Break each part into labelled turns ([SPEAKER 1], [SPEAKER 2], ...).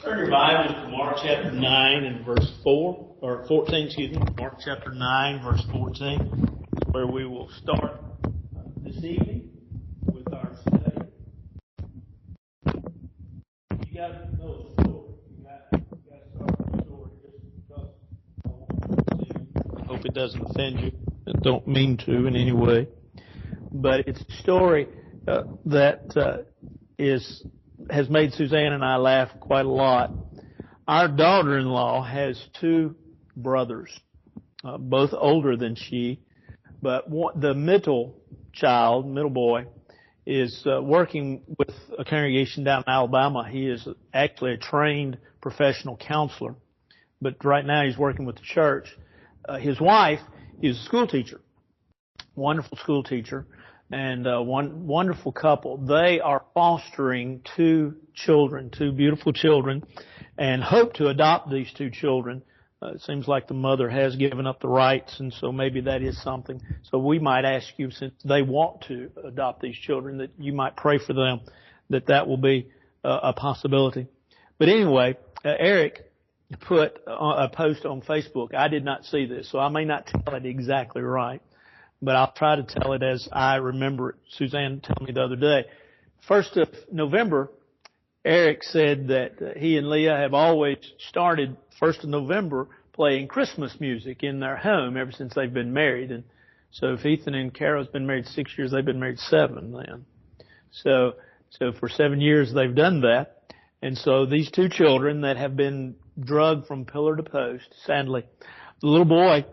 [SPEAKER 1] Turn your Bibles to Mark chapter 9 and verse 4, or 14, excuse me. Mark chapter 9, verse 14, is where we will start this evening with our study. You got to know a story. You got to start with a story just because I want to see. I hope it doesn't offend you. I don't mean to in any way. But it's a story that has made Suzanne and I laugh quite a lot. Our daughter-in-law has two brothers, both older than she, but the middle boy, is working with a congregation down in Alabama. He is actually a trained professional counselor, but right now he's working with the church. His wife is a school teacher, wonderful school teacher. And one wonderful couple. They are fostering two beautiful children, and hope to adopt these two children. It seems like the mother has given up the rights, and so maybe that is something. So we might ask you, since they want to adopt these children, that you might pray for them, that will be a possibility. But anyway, Eric put a post on Facebook. I did not see this, so I may not tell it exactly right, but I'll try to tell it as I remember it. Suzanne told me the other day. 1st of November, Eric said that he and Leah have always started 1st of November playing Christmas music in their home ever since they've been married. And so if Ethan and Carol's been married 6 years, they've been married 7 then. So for 7 years they've done that. And so these two children that have been drugged from pillar to post, sadly, the little boy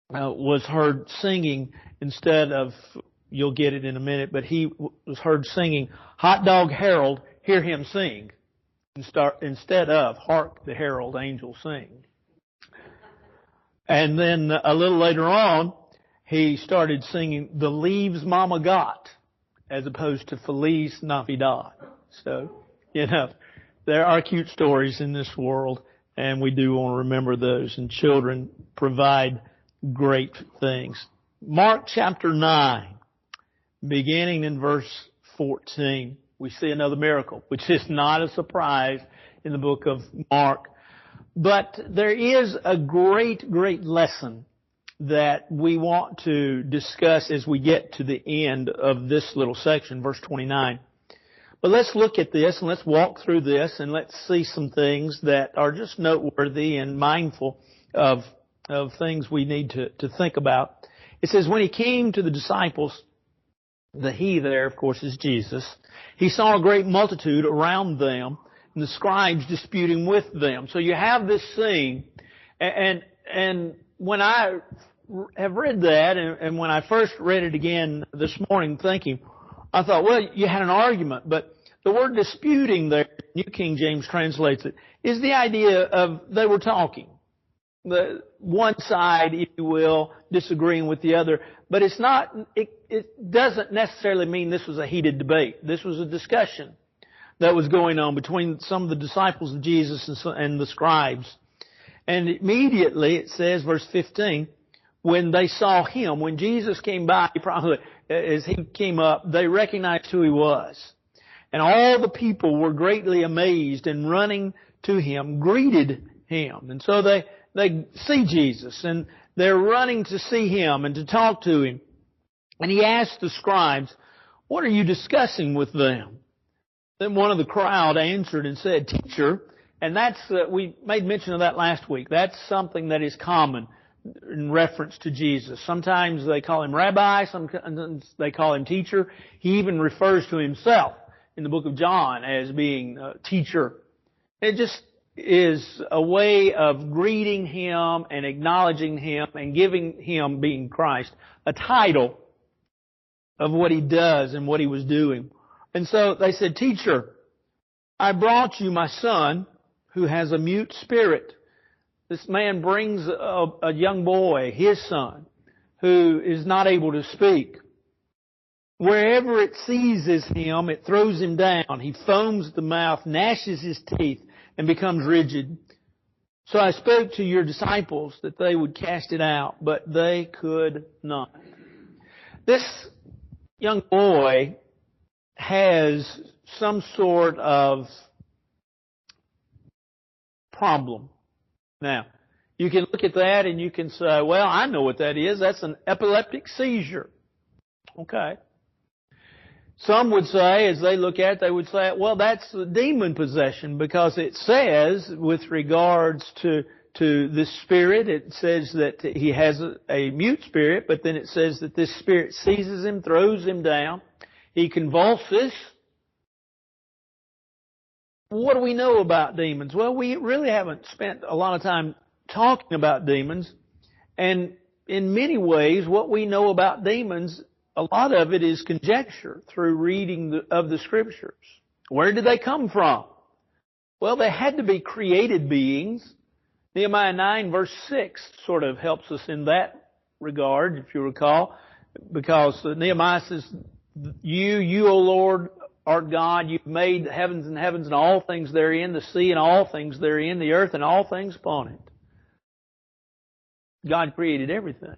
[SPEAKER 1] was heard singing instead of, you'll get it in a minute, but he was heard singing, "Hot Dog Harold, hear him sing," instead of, "Hark the herald angels sing." And then a little later on, he started singing "The Leaves Mama Got," as opposed to "Feliz Navidad." So, there are cute stories in this world, and we do want to remember those, and children provide great things. Mark chapter 9, beginning in verse 14, we see another miracle, which is not a surprise in the book of Mark. But there is a great, great lesson that we want to discuss as we get to the end of this little section, verse 29. But let's look at this and let's walk through this and let's see some things that are just noteworthy and mindful of things we need to think about. It says, when he came to the disciples, the he there, of course, is Jesus, he saw a great multitude around them and the scribes disputing with them. So you have this scene, and when I have read that, and when I first read it again this morning thinking, I thought, well, you had an argument, but the word disputing there, New King James translates it, is the idea of they were talking. The one side, if you will, disagreeing with the other. But it's not, it doesn't necessarily mean this was a heated debate. This was a discussion that was going on between some of the disciples of Jesus and the scribes. And immediately, it says, verse 15, when they saw him, when Jesus came by, as he came up, they recognized who he was. And all the people were greatly amazed and running to him, greeted him. And so they see Jesus and they're running to see him and to talk to him. And he asked the scribes, "What are you discussing with them?" Then one of the crowd answered and said, "Teacher," and that's, we made mention of that last week. That's something that is common in reference to Jesus. Sometimes they call him rabbi, sometimes they call him teacher. He even refers to himself in the book of John as being teacher. It just is a way of greeting him and acknowledging him and giving him, being Christ, a title of what he does and what he was doing. And so they said, "Teacher, I brought you my son who has a mute spirit." This man brings a young boy, his son, who is not able to speak. Wherever it seizes him, it throws him down. He foams at the mouth, gnashes his teeth, and becomes rigid. So I spoke to your disciples that they would cast it out, but they could not. This young boy has some sort of problem. Now, you can look at that and you can say, well, I know what that is. That's an epileptic seizure. Okay. Some would say, as they look at it, they would say, well, that's demon possession, because it says, with regards to this spirit, it says that he has a mute spirit, but then it says that this spirit seizes him, throws him down, he convulses. What do we know about demons? Well, we really haven't spent a lot of time talking about demons, and in many ways, what we know about demons, a lot of it is conjecture through reading of the Scriptures. Where did they come from? Well, they had to be created beings. Nehemiah 9 verse 6 sort of helps us in that regard, if you recall, because Nehemiah says, You, O Lord, art God. You've made the heavens and all things therein, the sea and all things therein, the earth and all things upon it. God created everything.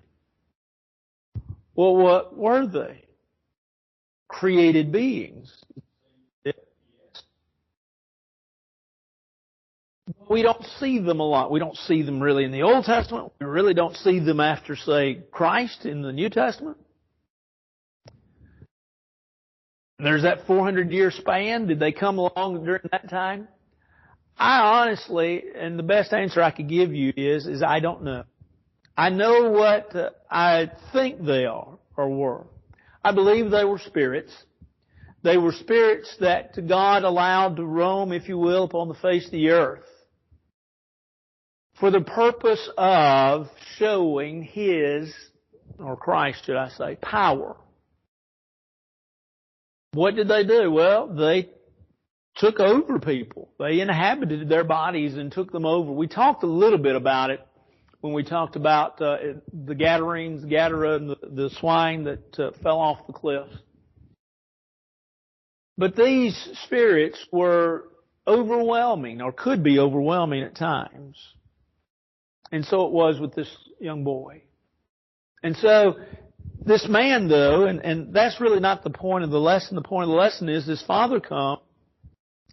[SPEAKER 1] Well, what were they? Created beings. We don't see them a lot. We don't see them really in the Old Testament. We really don't see them after, say, Christ in the New Testament. There's that 400-year span. Did they come along during that time? I honestly, and the best answer I could give you is I don't know. I know what I think they are or were. I believe they were spirits. They were spirits that God allowed to roam, if you will, upon the face of the earth for the purpose of showing His, or Christ, should I say, power. What did they do? Well, they took over people. They inhabited their bodies and took them over. We talked a little bit about it when we talked about the Gadarenes, Gadara, and the swine that fell off the cliffs. But these spirits were overwhelming, or could be overwhelming at times. And so it was with this young boy. And so this man, though, and that's really not the point of the lesson. The point of the lesson is this father comes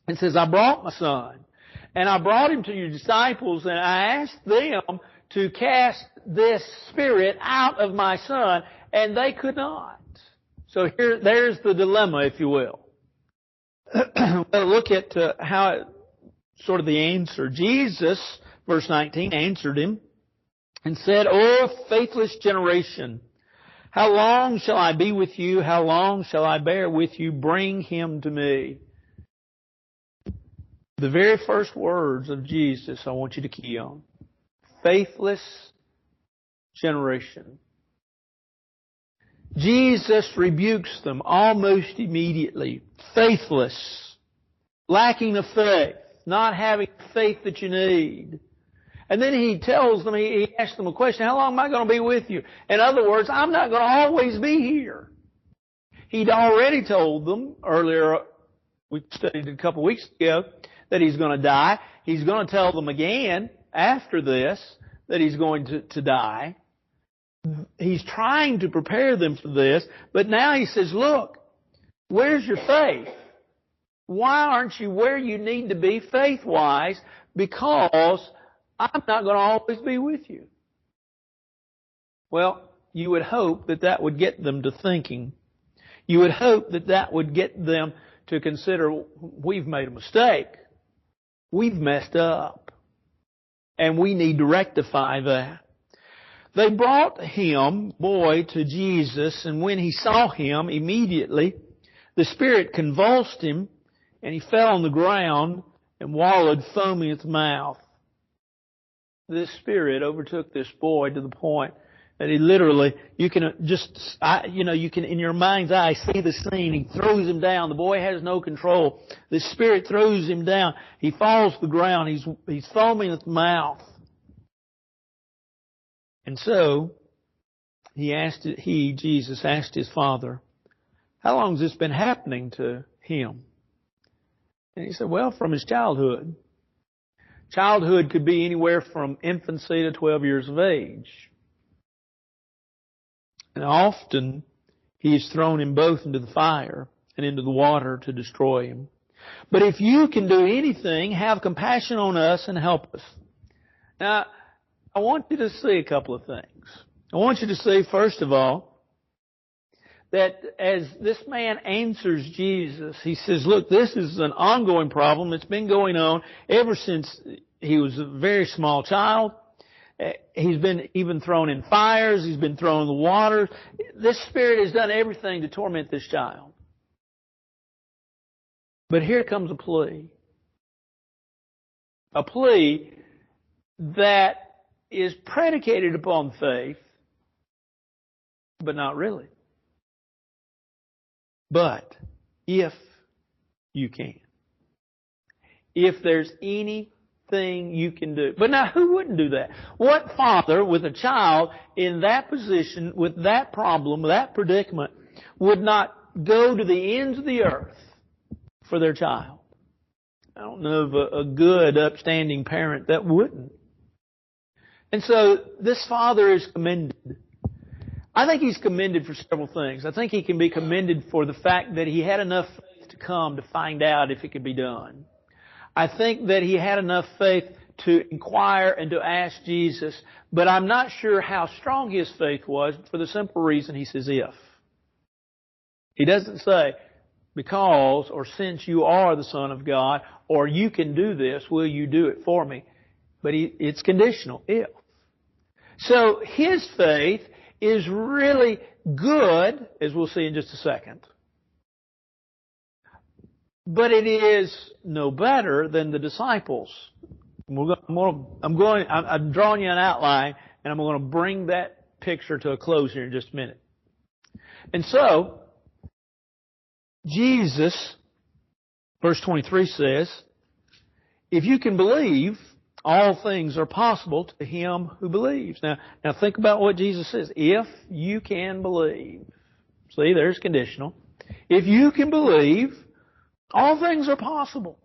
[SPEAKER 1] and says, I brought my son. And I brought him to your disciples, and I asked them to cast this spirit out of my son, and they could not. So there's the dilemma, if you will. Well, look at how it, sort of the answer. Jesus, verse 19, answered him and said, O faithless generation, how long shall I be with you? How long shall I bear with you? Bring him to me. The very first words of Jesus I want you to key on. Faithless generation. Jesus rebukes them almost immediately. Faithless. Lacking of faith. Not having the faith that you need. And then he tells them, he asks them a question, how long am I going to be with you? In other words, I'm not going to always be here. He'd already told them earlier, we studied a couple of weeks ago, that he's going to die. He's going to tell them again after this that he's going to die. He's trying to prepare them for this, but now he says, look, where's your faith? Why aren't you where you need to be faith-wise? Because I'm not going to always be with you. Well, you would hope that that would get them to thinking. You would hope that that would get them to consider, we've made a mistake. We've messed up. And we need to rectify that. They brought him, boy, to Jesus, and when he saw him, immediately the Spirit convulsed him, and he fell on the ground and wallowed, foaming at the mouth. This Spirit overtook this boy to the point that he literally, you can in your mind's eye see the scene. He throws him down. The boy has no control. The Spirit throws him down. He falls to the ground. He's foaming at the mouth. And so, Jesus asked his father, how long has this been happening to him? And he said, well, from his childhood. Childhood could be anywhere from infancy to 12 years of age. And often, he has thrown him both into the fire and into the water to destroy him. But if you can do anything, have compassion on us and help us. Now, I want you to see a couple of things. I want you to see, first of all, that as this man answers Jesus, he says, look, this is an ongoing problem. It's been going on ever since he was a very small child. He's been even thrown in fires. He's been thrown in the water. This spirit has done everything to torment this child. But here comes a plea. A plea that is predicated upon faith, but not really. But if you can. If there's anything you can do. But now, who wouldn't do that? What father with a child in that position, with that problem, that predicament, would not go to the ends of the earth for their child? I don't know of a good, upstanding parent that wouldn't. And so this father is commended. I think he's commended for several things. I think he can be commended for the fact that he had enough faith to come to find out if it could be done. I think that he had enough faith to inquire and to ask Jesus, but I'm not sure how strong his faith was for the simple reason he says if. He doesn't say, because or since you are the Son of God, or you can do this, will you do it for me? But it's conditional, if. So his faith is really good, as we'll see in just a second. But it is no better than the disciples. I'm drawing you an outline, and I'm going to bring that picture to a close here in just a minute. And so, Jesus, verse 23 says, if you can believe, all things are possible to him who believes. Now think about what Jesus says. If you can believe. See, there's conditional. If you can believe, all things are possible.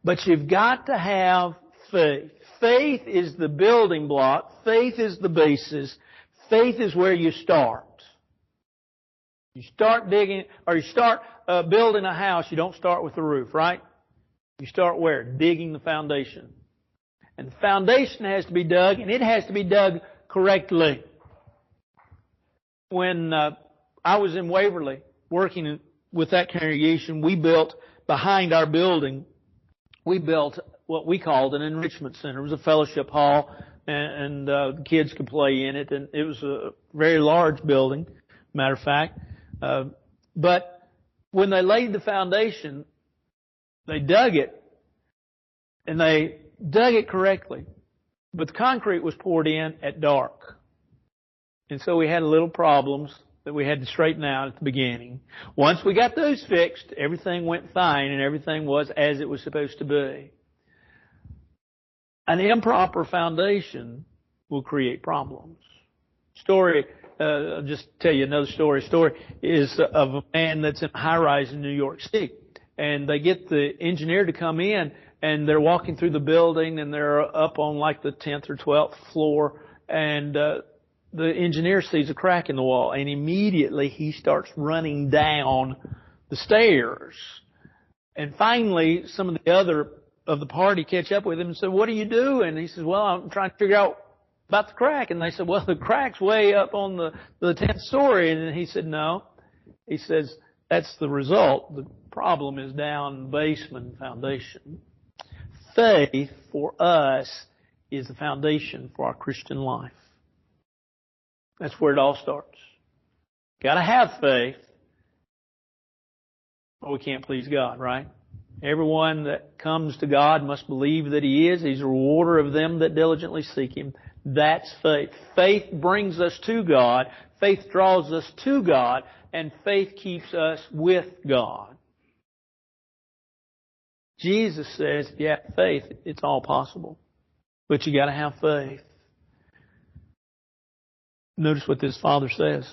[SPEAKER 1] But you've got to have faith. Faith is the building block. Faith is the basis. Faith is where you start. You start digging, or you start building a house, you don't start with the roof, right? You start where? Digging the foundation. And the foundation has to be dug, and it has to be dug correctly. When I was in Waverly working with that congregation, we built behind our building, we built what we called an enrichment center. It was a fellowship hall, and the kids could play in it, and it was a very large building, matter of fact. But when they laid the foundation, they dug it, and they dug it correctly. But the concrete was poured in at dark. And so we had little problems that we had to straighten out at the beginning. Once we got those fixed, everything went fine and everything was as it was supposed to be. An improper foundation will create problems. I'll just tell you another story. Story is of a man that's in a high-rise in New York City. And they get the engineer to come in, and they're walking through the building, and they're up on like the 10th or 12th floor, and the engineer sees a crack in the wall, and immediately he starts running down the stairs. And finally, some of the other of the party catch up with him and say, "What are you doing?" And he says, "Well, I'm trying to figure out about the crack." And they said, "Well, the crack's way up on the 10th story." And he said, "No." He says, "That's the result. The problem is down in the basement foundation." Faith for us is the foundation for our Christian life. That's where it all starts. Got to have faith, or we can't please God, right? Everyone that comes to God must believe that He is. He's a rewarder of them that diligently seek Him. That's faith. Faith brings us to God. Faith draws us to God. And faith keeps us with God. Jesus says, if you have faith, it's all possible. But you got to have faith. Notice what this father says.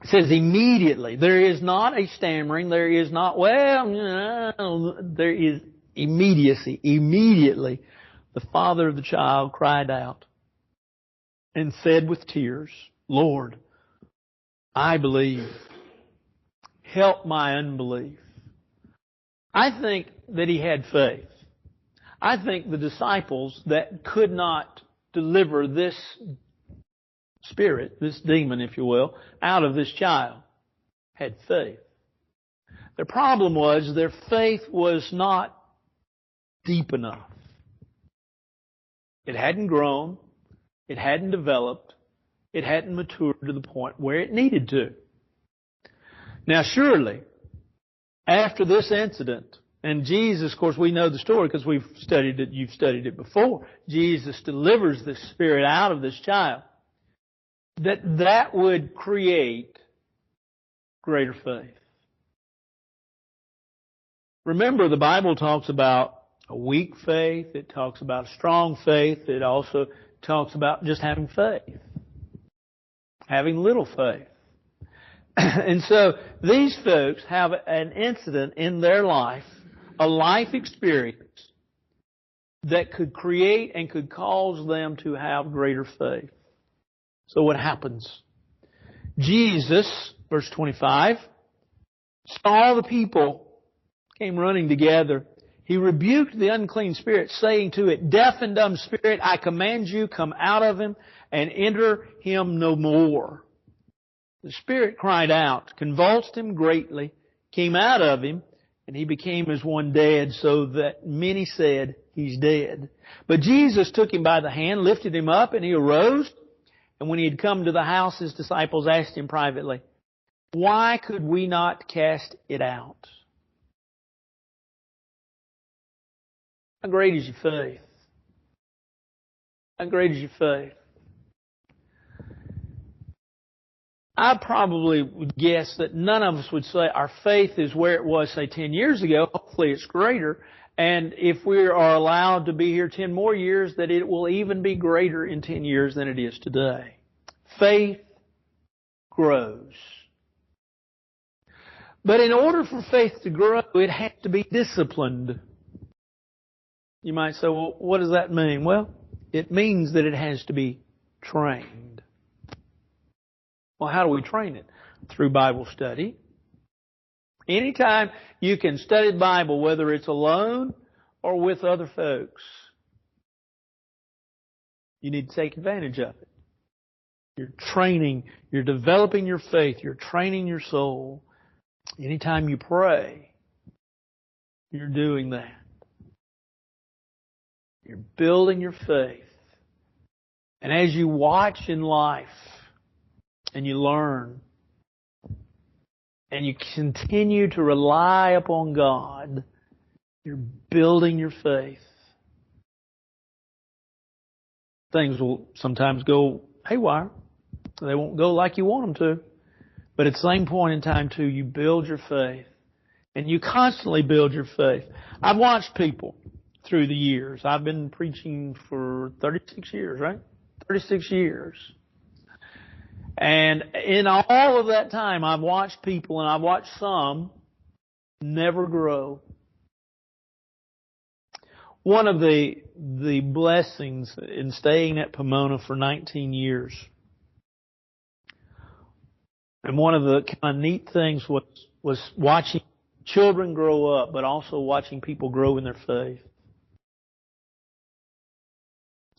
[SPEAKER 1] It says immediately. There is not a stammering. There is not, there is immediacy. Immediately, the father of the child cried out and said with tears, "Lord, I believe. Help my unbelief." I think that he had faith. I think the disciples that could not deliver this spirit, this demon, if you will, out of this child, had faith. Their problem was their faith was not deep enough. It hadn't grown. It hadn't developed. It hadn't matured to the point where it needed to. Now, surely, after this incident, and Jesus, of course, we know the story because we've studied it, you've studied it before. Jesus delivers this spirit out of this child. That would create greater faith. Remember, the Bible talks about a weak faith. It talks about strong faith. It also talks about just having faith. Having little faith. And so these folks have an incident in their life, a life experience that could create and could cause them to have greater faith. So what happens? Jesus, verse 25, saw the people came running together. He rebuked the unclean spirit, saying to it, "Deaf and dumb spirit, I command you, come out of him and enter him no more." The spirit cried out, convulsed him greatly, came out of him, and he became as one dead, so that many said, "He's dead." But Jesus took him by the hand, lifted him up, and he arose. And when he had come to the house, his disciples asked him privately, "Why could we not cast it out?" How great is your faith? How great is your faith? I probably would guess that none of us would say our faith is where it was, say, 10 years ago. Hopefully it's greater. And if we are allowed to be here 10 more years, that it will even be greater in 10 years than it is today. Faith grows. But in order for faith to grow, it has to be disciplined. You might say, well, what does that mean? Well, it means that it has to be trained. Well, how do we train it? Through Bible study. Anytime you can study the Bible, whether it's alone or with other folks, you need to take advantage of it. You're training, you're developing your faith, you're training your soul. Anytime you pray, you're doing that. You're building your faith. And as you watch in life and you learn and you continue to rely upon God, you're building your faith. Things will sometimes go haywire. They won't go like you want them to. But at the same point in time, too, you build your faith. And you constantly build your faith. I've watched people through the years. I've been preaching for 36 years, right? 36 years. And in all of that time, I've watched people, and I've watched some never grow. One of the blessings in staying at Pomona for 19 years, and one of the kind of neat things was watching children grow up, but also watching people grow in their faith.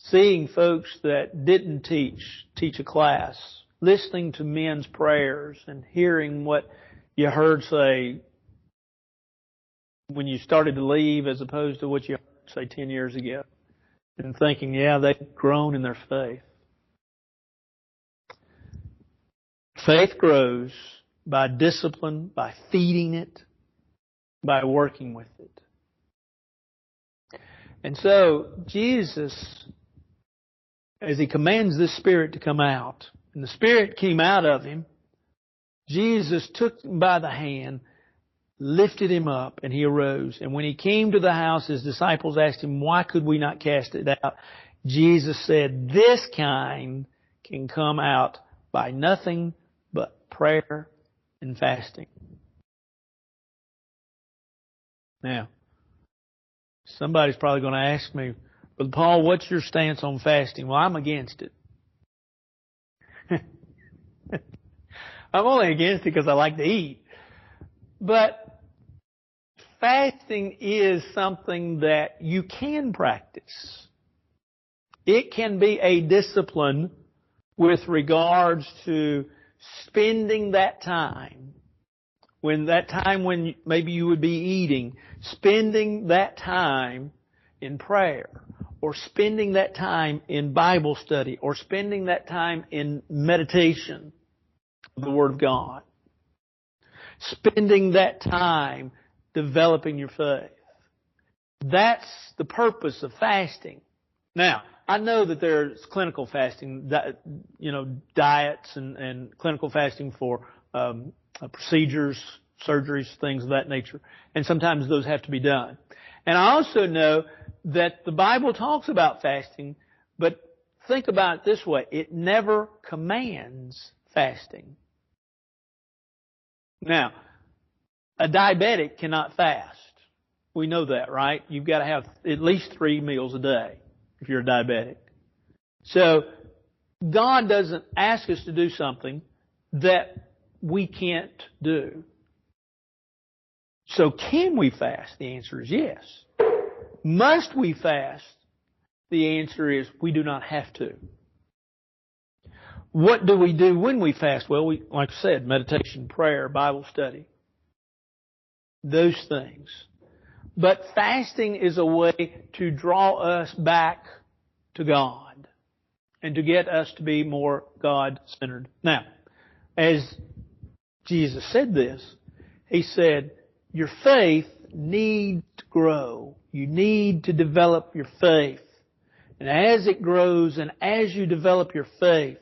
[SPEAKER 1] Seeing folks that didn't teach a class, listening to men's prayers and hearing what you heard say when you started to leave as opposed to what you heard say 10 years ago. And thinking, yeah, they've grown in their faith. Faith grows by discipline, by feeding it, by working with it. And so, Jesus, as He commands this spirit to come out, and the spirit came out of him, Jesus took him by the hand, lifted him up, and he arose. And when he came to the house, his disciples asked him, "Why could we not cast it out?" Jesus said, "This kind can come out by nothing but prayer and fasting." Now, somebody's probably going to ask me, "Brother Paul, what's your stance on fasting?" Well, I'm against it. I'm only against it because I like to eat. But fasting is something that you can practice. It can be a discipline with regards to spending that time. When maybe you would be eating, spending that time in prayer, or spending that time in Bible study, or spending that time in meditation of the Word of God. Spending that time developing your faith. That's the purpose of fasting. Now, I know that there's clinical fasting, diets and clinical fasting for procedures, surgeries, things of that nature. And sometimes those have to be done. And I also know that the Bible talks about fasting, but think about it this way. It never commands fasting. Now, a diabetic cannot fast. We know that, right? You've got to have at least 3 meals a day if you're a diabetic. So, God doesn't ask us to do something that we can't do. So, can we fast? The answer is yes. Must we fast? The answer is we do not have to. What do we do when we fast? Well, like I said, meditation, prayer, Bible study. Those things. But fasting is a way to draw us back to God and to get us to be more God-centered. Now, as Jesus said this, He said, your faith needs to grow. You need to develop your faith. And as it grows and as you develop your faith,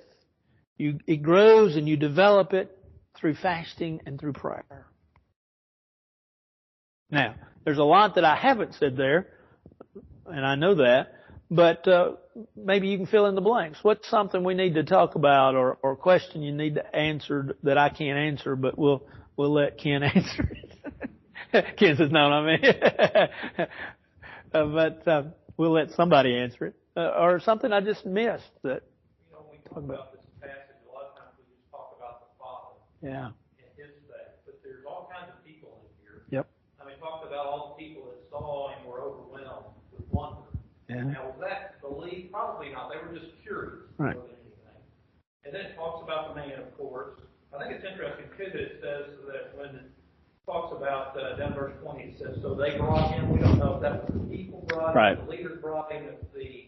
[SPEAKER 1] it grows and you develop it through fasting and through prayer. Now, there's a lot that I haven't said there, and I know that, but maybe you can fill in the blanks. What's something we need to talk about or a question you need to answer that I can't answer, but we'll let Ken answer it. Ken says, no, not me. But we'll let somebody answer it. Or something I just missed that.
[SPEAKER 2] When we talk about this passage, a lot of times we just talk about the Father.
[SPEAKER 1] Yeah.
[SPEAKER 2] And His faith. But there's all kinds of people in here.
[SPEAKER 1] Yep.
[SPEAKER 2] We talked about all the people that saw Him were overwhelmed with wonder.
[SPEAKER 1] Yeah.
[SPEAKER 2] Now, was that belief? Probably not. They were just curious
[SPEAKER 1] right.
[SPEAKER 2] more than anything. And then it talks about the man, of course. I think it's interesting, too, that it says that when it talks about, down verse 20, it says, so they brought Him. We don't know if that was the people brought Him, the leaders brought Him, the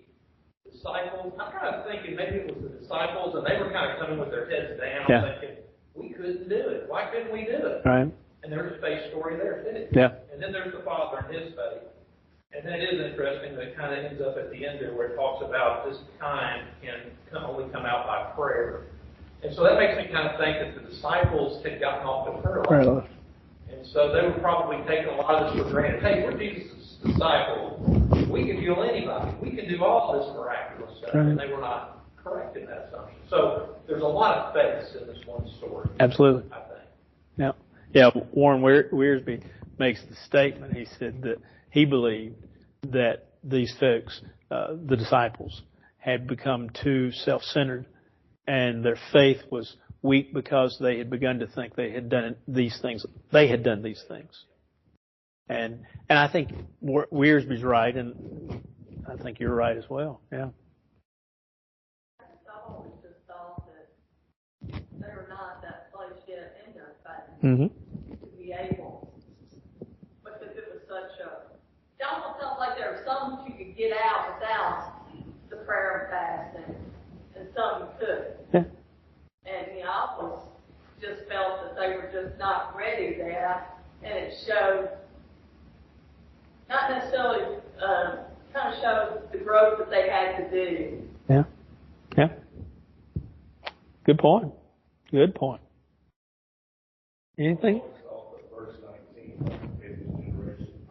[SPEAKER 2] disciples. I'm kind of thinking maybe it was the disciples, and they were kind of coming with their heads down, thinking, we couldn't do it. Why couldn't we do it?
[SPEAKER 1] Right.
[SPEAKER 2] And there's a faith story there, isn't it?
[SPEAKER 1] Yeah.
[SPEAKER 2] And then there's the Father and His faith. And then it is interesting that it kind of ends up at the end there where it talks about this kind can only come out by prayer. And so that makes me kind of think that the disciples had gotten off the prayer line. And so they were probably taking a lot of this for granted. Hey, we're Jesus' disciples. We can heal anybody. We can do all this miraculous stuff. Right. And they were not correct in that assumption. So there's a lot of faith in this one story.
[SPEAKER 1] Absolutely.
[SPEAKER 2] I think.
[SPEAKER 1] Yeah. Yeah, Warren Wiersbe makes the statement. He said that he believed that these folks, the disciples, had become too self-centered and their faith was weak because they had begun to think they had done these things. They had done these things. And I think Wiersbe's right, and I think you're right as well. Yeah.
[SPEAKER 3] I've always just thought that they were not that place yet in their faith to be able, because it was such a, it almost felt like there were some you could get out without the prayer and fasting, and some you couldn't.
[SPEAKER 1] Yeah.
[SPEAKER 3] And I always just felt that they were just not ready there, and it showed, not necessarily, kind of showed the growth that they had to do.
[SPEAKER 1] Yeah. Yeah. Good point. Good point. Anything?
[SPEAKER 4] Verse 19,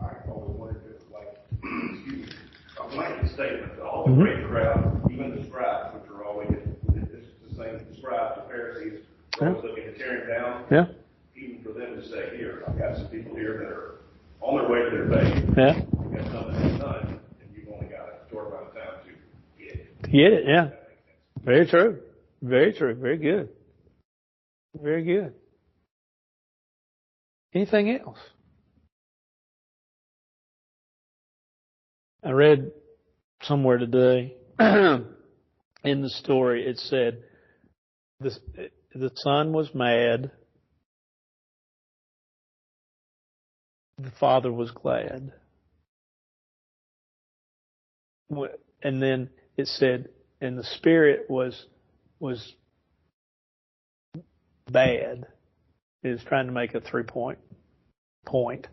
[SPEAKER 4] I always wondered if it was like, a blanket statement to all the great crowd, even the scribes, which are always, this is the same, the scribes, the Pharisees, are always looking to tear him down.
[SPEAKER 1] Yeah.
[SPEAKER 4] Even for them to say, here, I've got some people here that are on their way to their faith.
[SPEAKER 1] Yeah.
[SPEAKER 4] You've got something that's done, and you've only got a short amount of time to get it.
[SPEAKER 1] To get it, yeah. Very true. Very true. Very good. Very good. Anything else? I read somewhere today in the story, it said the son was mad, the father was glad. And then it said, and the spirit was bad. It was trying to make a 3-point point.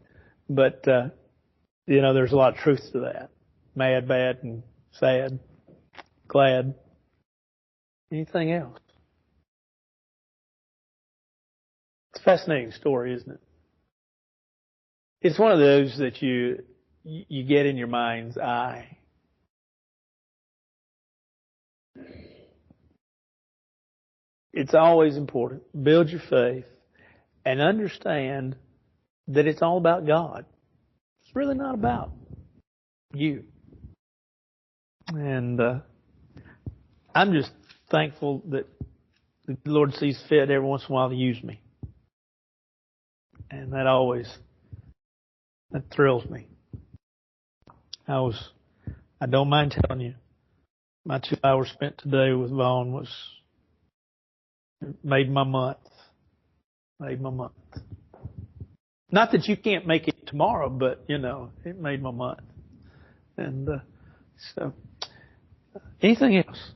[SPEAKER 1] But, there's a lot of truth to that. Mad, bad, and sad, glad. Anything else? It's a fascinating story, isn't it? It's one of those that you get in your mind's eye. It's always important. Build your faith and understand that it's all about God. It's really not about you. And I'm just thankful that the Lord sees fit every once in a while to use me. And that thrills me. I don't mind telling you, my 2 hours spent today with Vaughn made my month. Not that you can't make it tomorrow, but, it made my month. And so, anything else?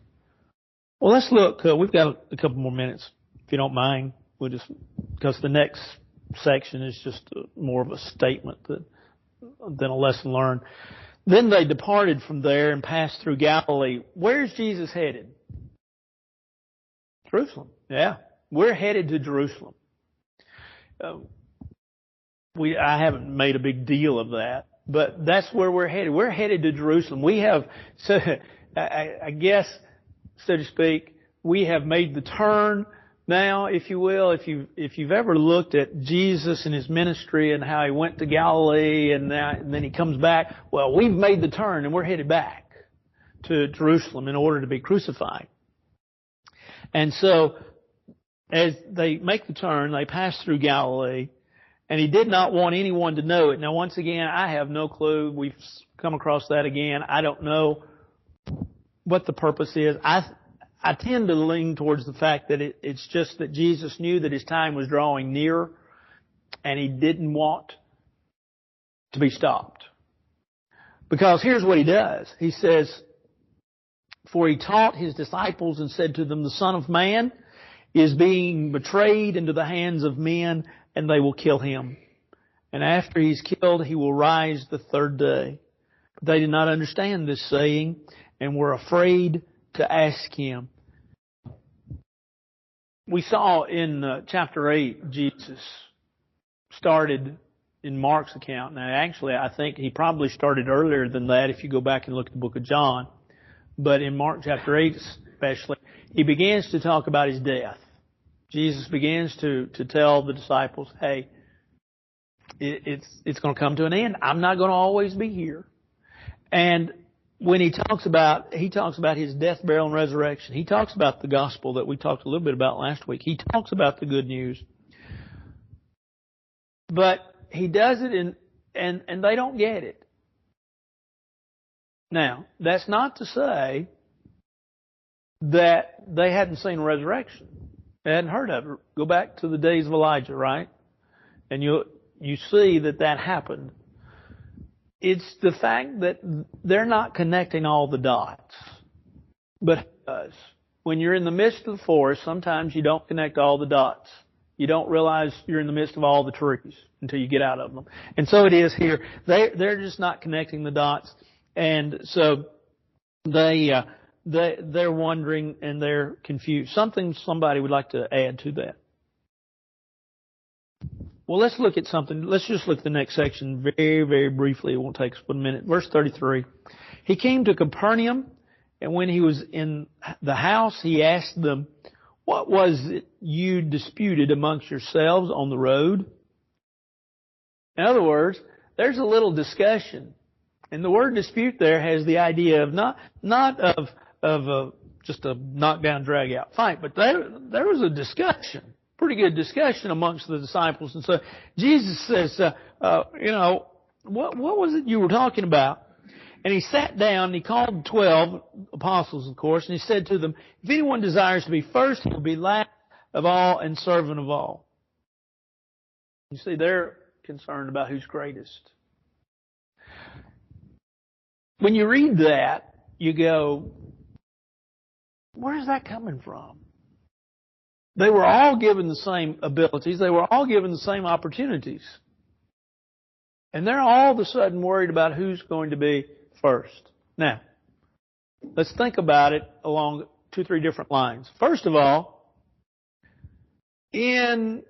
[SPEAKER 1] Well, let's look. We've got a couple more minutes, if you don't mind. Because the next section is just more of a statement than a lesson learned. Then they departed from there and passed through Galilee. Where's Jesus headed? Jerusalem. Yeah, we're headed to Jerusalem. I haven't made a big deal of that, but that's where we're headed. We're headed to Jerusalem. We have, so I guess, so to speak, we have made the turn now, if you will. If you've ever looked at Jesus and his ministry and how he went to Galilee and then he comes back, well, we've made the turn and we're headed back to Jerusalem in order to be crucified. And so, as they make the turn, they pass through Galilee, and he did not want anyone to know it. Now, once again, I have no clue. We've come across that again. I don't know what the purpose is. I tend to lean towards the fact that it's just that Jesus knew that his time was drawing near, and he didn't want to be stopped. Because here's what he does. He says, for he taught his disciples and said to them, the Son of Man is being betrayed into the hands of men, and they will kill him. And after he's killed, he will rise the third day. But they did not understand this saying, and were afraid to ask him. We saw in chapter 8, Jesus started in Mark's account. Now, actually, I think he probably started earlier than that if you go back and look at the book of John. But in Mark chapter 8 especially, he begins to talk about his death. Jesus begins to tell the disciples, hey, it's going to come to an end. I'm not going to always be here. And when he talks about his death, burial, and resurrection, he talks about the gospel that we talked a little bit about last week. He talks about the good news. But he does it and they don't get it. Now, that's not to say that they hadn't seen a resurrection. They hadn't heard of it. Go back to the days of Elijah, right? And you see that happened. It's the fact that they're not connecting all the dots. But it does. When you're in the midst of the forest, sometimes you don't connect all the dots. You don't realize you're in the midst of all the trees until you get out of them. And so it is here. They're just not connecting the dots. And so they're wondering and they're confused. Somebody would like to add to that. Well, let's look at something. Let's just look at the next section very, very briefly. It won't take us but a minute. Verse 33. He came to Capernaum, and when he was in the house, he asked them, what was it you disputed amongst yourselves on the road? In other words, there's a little discussion. And the word dispute there has the idea of not of just a knockdown, drag out fight, but there was a discussion, pretty good discussion amongst the disciples. And so Jesus says, what was it you were talking about? And he sat down and he called the 12 apostles, of course, and he said to them, if anyone desires to be first, he will be last of all and servant of all. You see, they're concerned about who's greatest. When you read that, you go, where's that coming from? They were all given the same abilities. They were all given the same opportunities. And they're all of a sudden worried about who's going to be first. Now, let's think about it along 2-3 different lines. First of all, in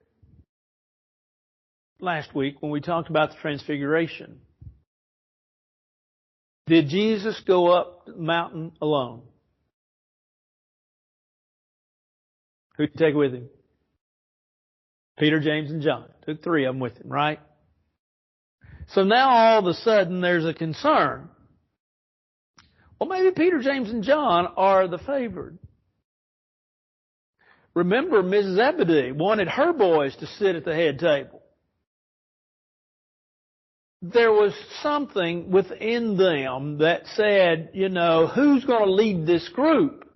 [SPEAKER 1] last week when we talked about the Transfiguration, did Jesus go up the mountain alone? Who did he take with him? Peter, James, and John. Took 3 of them with him, right? So now all of a sudden there's a concern. Well, maybe Peter, James, and John are the favored. Remember, Mrs. Zebedee wanted her boys to sit at the head table. There was something within them that said, who's going to lead this group?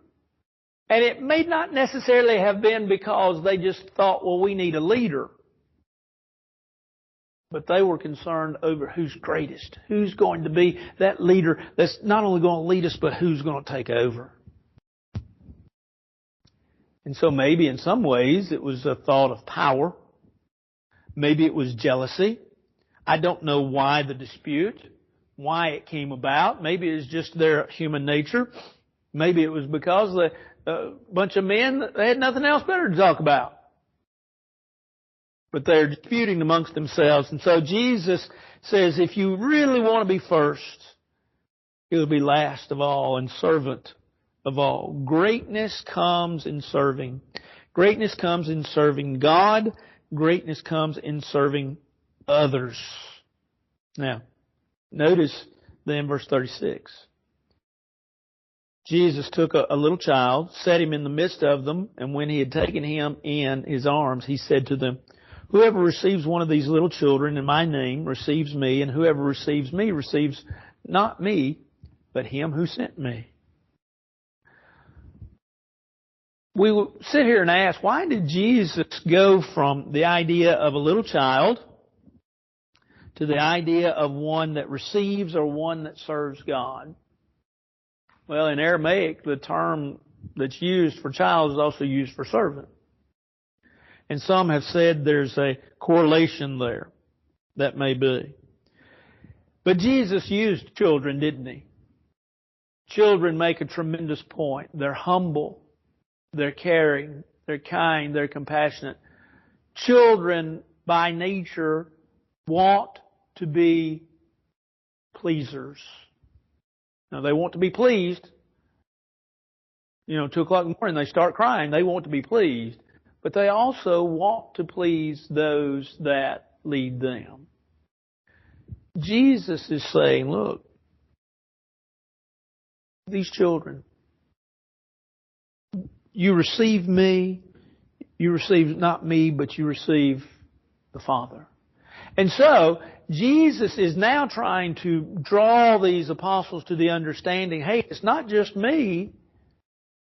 [SPEAKER 1] And it may not necessarily have been because they just thought, well, we need a leader. But they were concerned over who's greatest, who's going to be that leader that's not only going to lead us, but who's going to take over. And so maybe in some ways it was a thought of power. Maybe it was jealousy. I don't know why the dispute, why it came about. Maybe it's just their human nature. Maybe it was because a bunch of men, they had nothing else better to talk about. But they're disputing amongst themselves. And so Jesus says, if you really want to be first, you'll be last of all and servant of all. Greatness comes in serving. Greatness comes in serving God. Greatness comes in serving others. Now, notice then verse 36. Jesus took a little child, set him in the midst of them, and when he had taken him in his arms, he said to them, whoever receives one of these little children in my name receives me, and whoever receives me receives not me, but him who sent me. We will sit here and ask, why did Jesus go from the idea of a little child to the idea of one that receives or one that serves God? Well, in Aramaic, the term that's used for child is also used for servant. And some have said there's a correlation there. That may be. But Jesus used children, didn't he? Children make a tremendous point. They're humble. They're caring. They're kind. They're compassionate. Children, by nature, want to be pleasers. Now, they want to be pleased. 2 o'clock in the morning, they start crying. They want to be pleased. But they also want to please those that lead them. Jesus is saying, look, these children, you receive me, you receive not me, but you receive the Father. And so, Jesus is now trying to draw these apostles to the understanding, hey, it's not just me,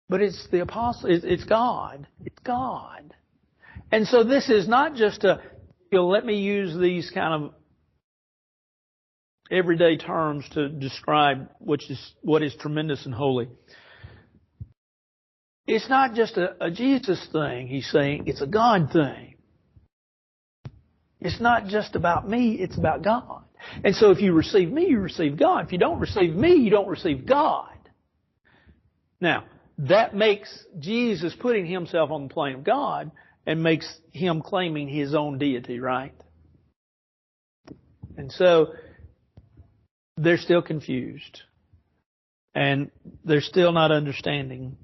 [SPEAKER 1] but it's the apostles, it's God. It's God. And so this is not just let me use these kind of everyday terms to describe what is tremendous and holy. It's not just a Jesus thing, he's saying, it's a God thing. It's not just about me, it's about God. And so if you receive me, you receive God. If you don't receive me, you don't receive God. Now, that makes Jesus putting himself on the plane of God and makes him claiming his own deity, right? And so they're still confused. And they're still not understanding.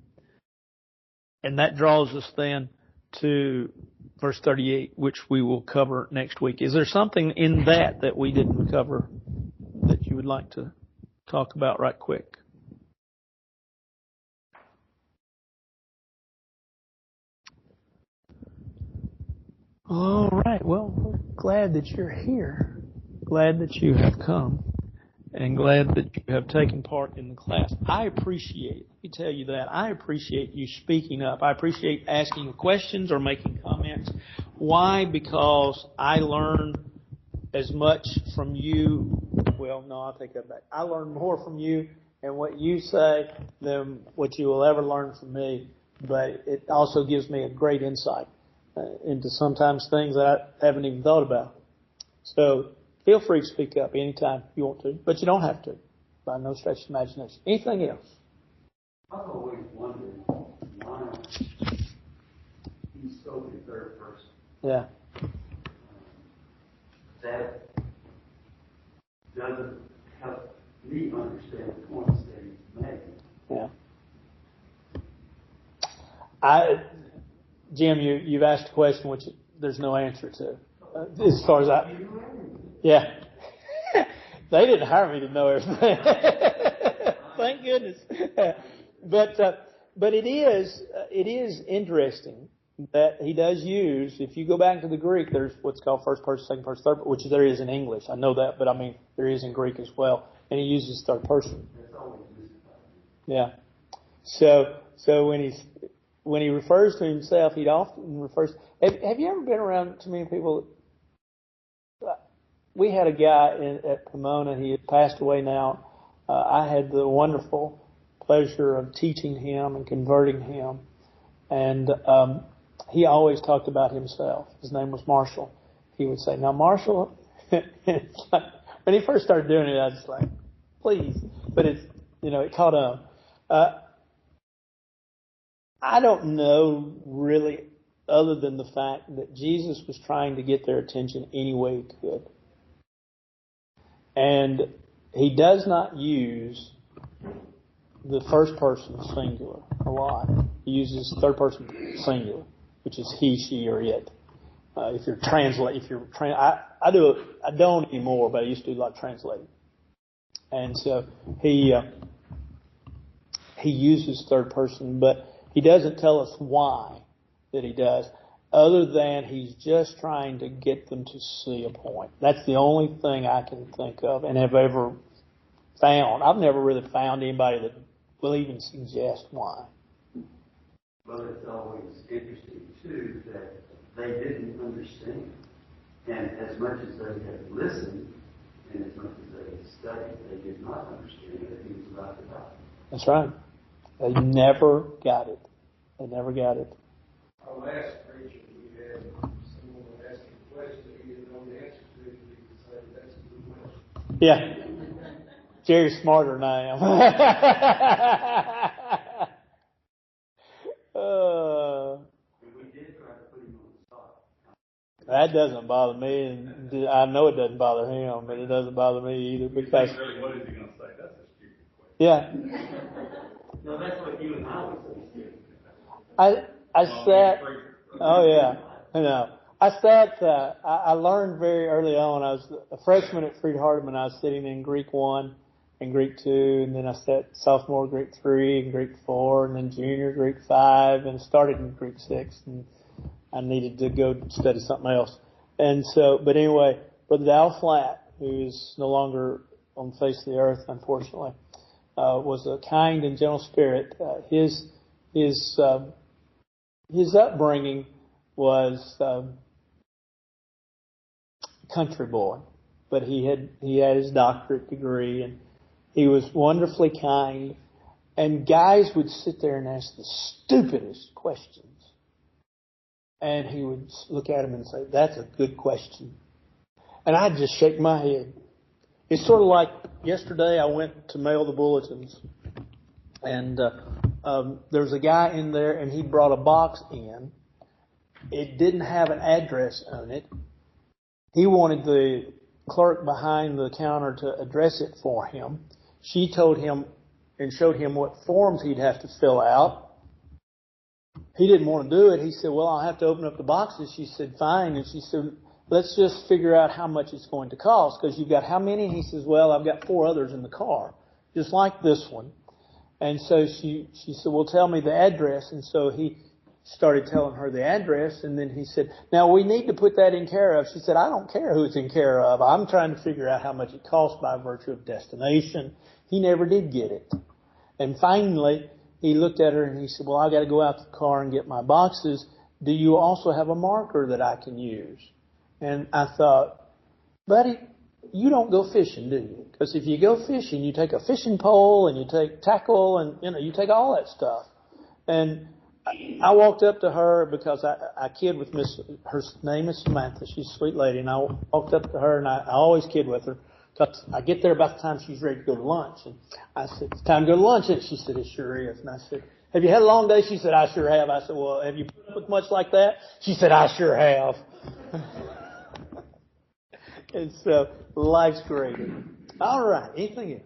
[SPEAKER 1] And that draws us then to verse 38, which we will cover next week. Is there something in that we didn't cover that you would like to talk about right quick? All right. Well, glad that you're here. Glad that you have come. and glad that you have taken part in the class. I appreciate, let me tell you that, I appreciate you speaking up. I appreciate asking questions or making comments. Why? Because I learn as much from you. Well, no, I'll take that back. I learn more from you and what you say than what you will ever learn from me. But it also gives me a great insight into sometimes things that I haven't even thought about. So feel free to speak up anytime you want to, but you don't have to, by no stretch of imagination. Anything else?
[SPEAKER 5] I've always wondered why he spoke in third person.
[SPEAKER 1] Yeah.
[SPEAKER 5] That doesn't help me understand the points that he's making.
[SPEAKER 1] Yeah. Jim, you've asked a question which there's no answer to. As far as yeah. They didn't hire me to know everything. Thank goodness. But it is interesting that he does use, if you go back to the Greek, there's what's called first person, second person, third person, which there is in English. I know that, but I mean, there is in Greek as well. And he uses third person. Yeah. So when he refers to himself, he often refers. Have you ever been around too many people? We had a guy at Pomona. He had passed away now. I had the wonderful pleasure of teaching him and converting him. And he always talked about himself. His name was Marshall. He would say, "Now, Marshall," when he first started doing it, I was like, "Please," but it caught on. I don't know really, other than the fact that Jesus was trying to get their attention any way he could. And he does not use the first person singular a lot. He uses third person singular, which is he, she, or it. I don't anymore, but I used to do a lot of translating. And so he uses third person, but he doesn't tell us why that he does, other than he's just trying to get them to see a point. That's the only thing I can think of and have ever found. I've never really found anybody that will even suggest why.
[SPEAKER 5] Well, it's always interesting, too, that they didn't understand. And as much as they had listened, and as much as they had studied, they did not understand that he was about to die.
[SPEAKER 1] That's right. They never got it. They never got it.
[SPEAKER 6] Our last preacher, we had someone asking a question that he didn't know the answer to, and he would say, "That's a good question."
[SPEAKER 1] Yeah. Jerry's smarter than I am.
[SPEAKER 5] We did try to put him on the spot.
[SPEAKER 1] That doesn't bother me, and I know it doesn't bother him, but it doesn't bother me either because.
[SPEAKER 4] What is he going to say? That's a stupid question.
[SPEAKER 1] Yeah.
[SPEAKER 5] No, that's what you and I would say.
[SPEAKER 1] I sat. Oh yeah. I sat. I learned very early on. I was a freshman at Freed-Hardeman. I was sitting in Greek 1 and Greek 2, and then I sat sophomore Greek 3 and Greek 4, and then junior Greek 5, and started in Greek 6. And I needed to go study something else. And so, but anyway, Brother Dow Flatt, who is no longer on the face of the earth, unfortunately, was a kind and gentle spirit. His upbringing was country boy, but he had his doctorate degree, and he was wonderfully kind. And guys would sit there and ask the stupidest questions, and he would look at him and say, "That's a good question," and I'd just shake my head. It's sort of like yesterday I went to mail the bulletins, and there was a guy in there, and he brought a box in. It didn't have an address on it. He wanted the clerk behind the counter to address it for him. She told him and showed him what forms he'd have to fill out. He didn't want to do it. He said, "Well, I'll have to open up the boxes." She said, "Fine." And she said, "Let's just figure out how much it's going to cost, because you've got how many?" And he says, "Well, I've got 4 others in the car, just like this one." And so she said, "Well, tell me the address." And so he started telling her the address, and then he said, now we need to put that in care of. She said, I don't care who it's in care of. I'm trying to figure out how much it costs by virtue of destination. He never did get it. And finally, he looked at her and he said, well, I got to go out to the car and get my boxes. Do you also have a marker that I can use? And I thought, buddy, you don't go fishing, do you? Because if you go fishing, you take a fishing pole and you take tackle and, you take all that stuff. And I walked up to her because I kid with her name is Samantha. She's a sweet lady. And I walked up to her and I always kid with her. Because I get there about the time she's ready to go to lunch. And I said, it's time to go to lunch. And she said, it sure is. And I said, have you had a long day? She said, I sure have. I said, well, have you put up with much like that? She said, I sure have. And so life's great. All right. Anything else?